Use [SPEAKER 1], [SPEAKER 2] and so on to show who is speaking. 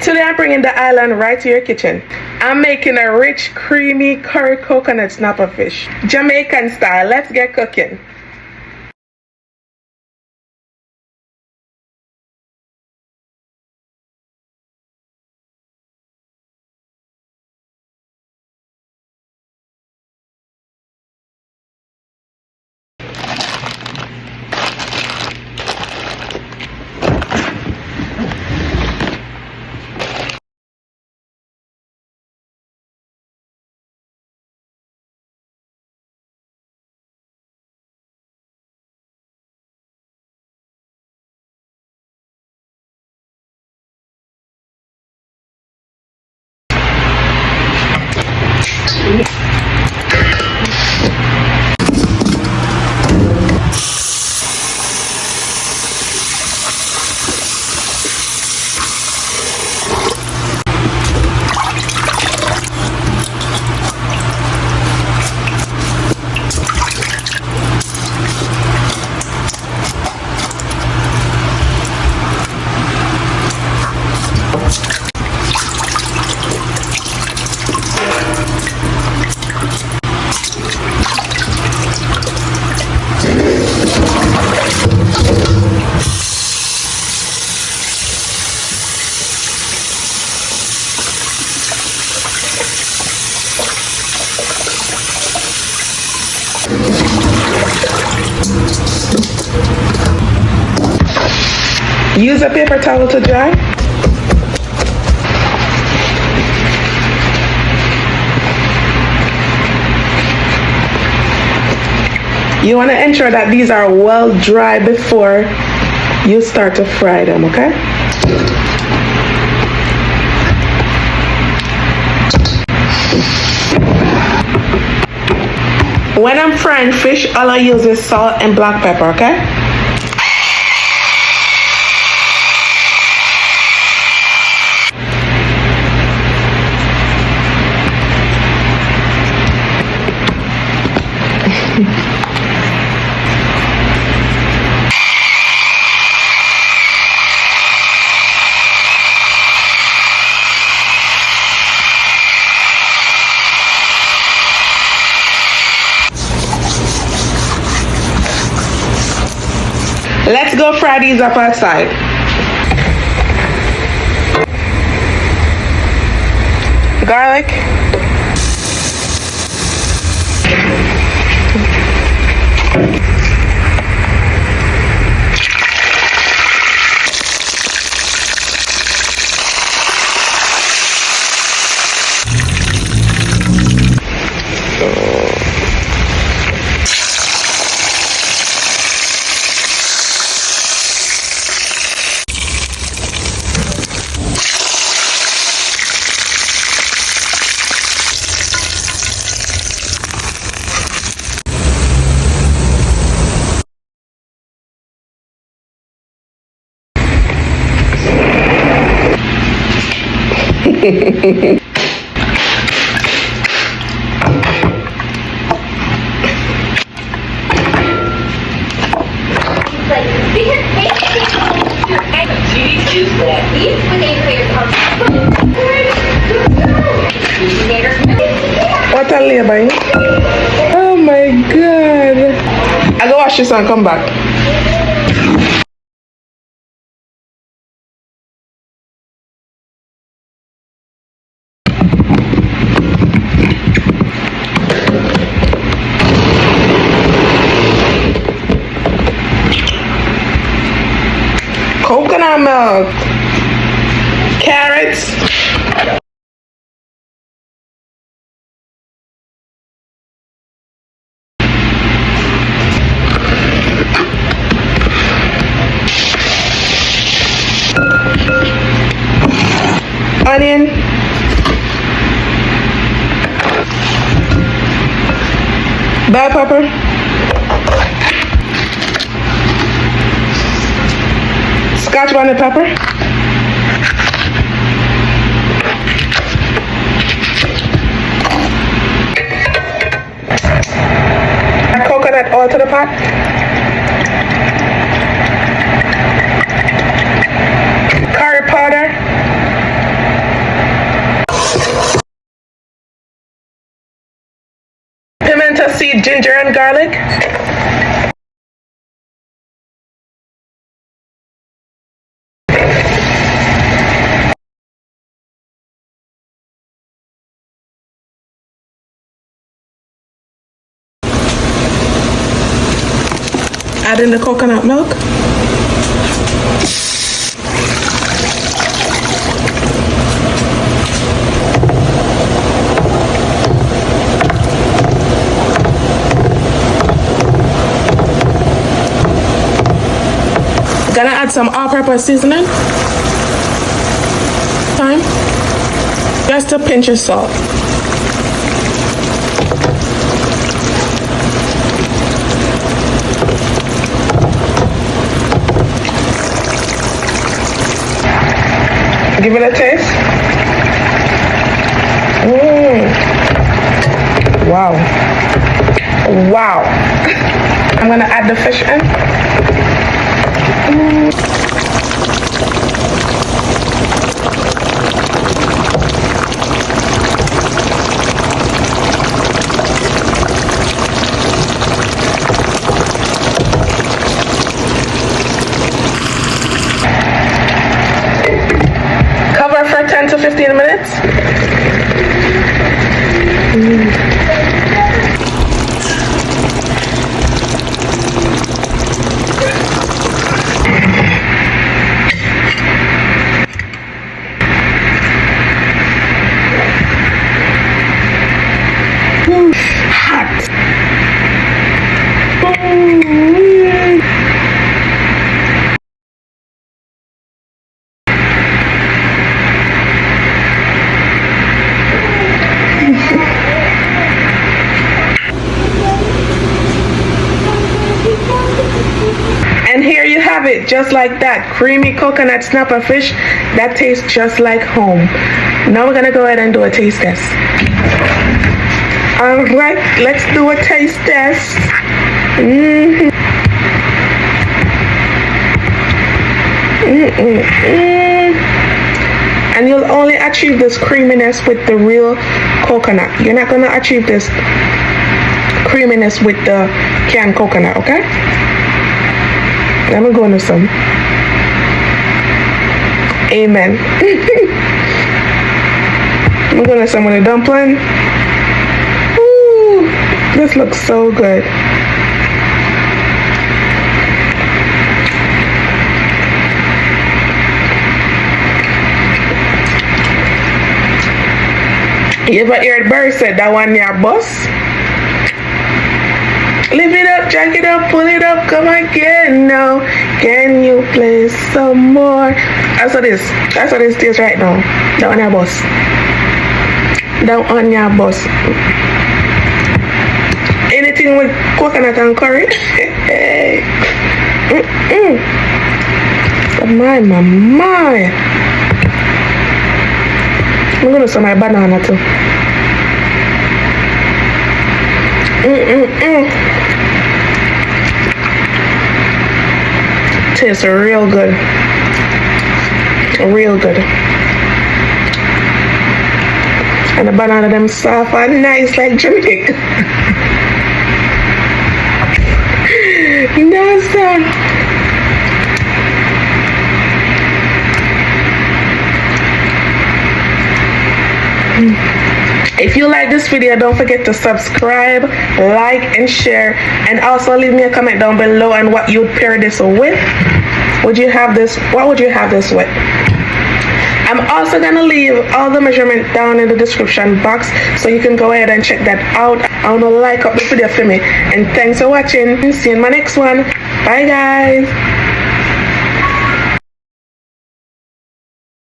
[SPEAKER 1] Today I'm bringing the island right to your kitchen. I'm making a rich, creamy curry coconut snapper fish. Jamaican style. Let's get cooking. Use a paper towel to dry. You want to ensure that these are well dry before you start to fry them, okay? When I'm frying fish, all I use is salt and black pepper, okay? Let's go fry these up outside. Garlic. What a labor. Oh my god. I go wash this and come back. Coconut milk, carrots, onion, bell pepper, Scotch bonnet pepper, coconut oil to the pot, curry powder, ginger and garlic. Add in the coconut milk. Gonna add some all-purpose seasoning. Time. Just a pinch of salt. Give it a taste. Wow. Wow. I'm gonna add the fish in. Cover for 10 to 15 minutes. Hot. And here you have it, just like that, creamy coconut snapper fish that tastes just like home. Now we're gonna go ahead and do a taste test. All right, let's do a taste test. And you'll only achieve this creaminess with the real coconut. You're not gonna achieve this creaminess with the canned coconut, okay? Let me go into some. Amen. I'm going to some of the dumpling. Ooh, this looks so good. You ever heard Barry said that one near bus? Lift it up, jack it up, pull it up, come again now. Can you play some more? That's what this tastes right now. Down on your bus. Down on your bus. Anything with coconut and curry. My. I'm gonna some my banana too. Tastes real good. Real good. And the banana them soft and nice like Jamaican. That's that. If you like this video, don't forget to subscribe, like, and share, and also leave me a comment down below on what you'd pair this with. Would you have this? What would you have this with? I'm also gonna leave all the measurement down in the description box, so you can go ahead and check that out. I wanna like up the video for me, and thanks for watching. See you in my next one. Bye guys.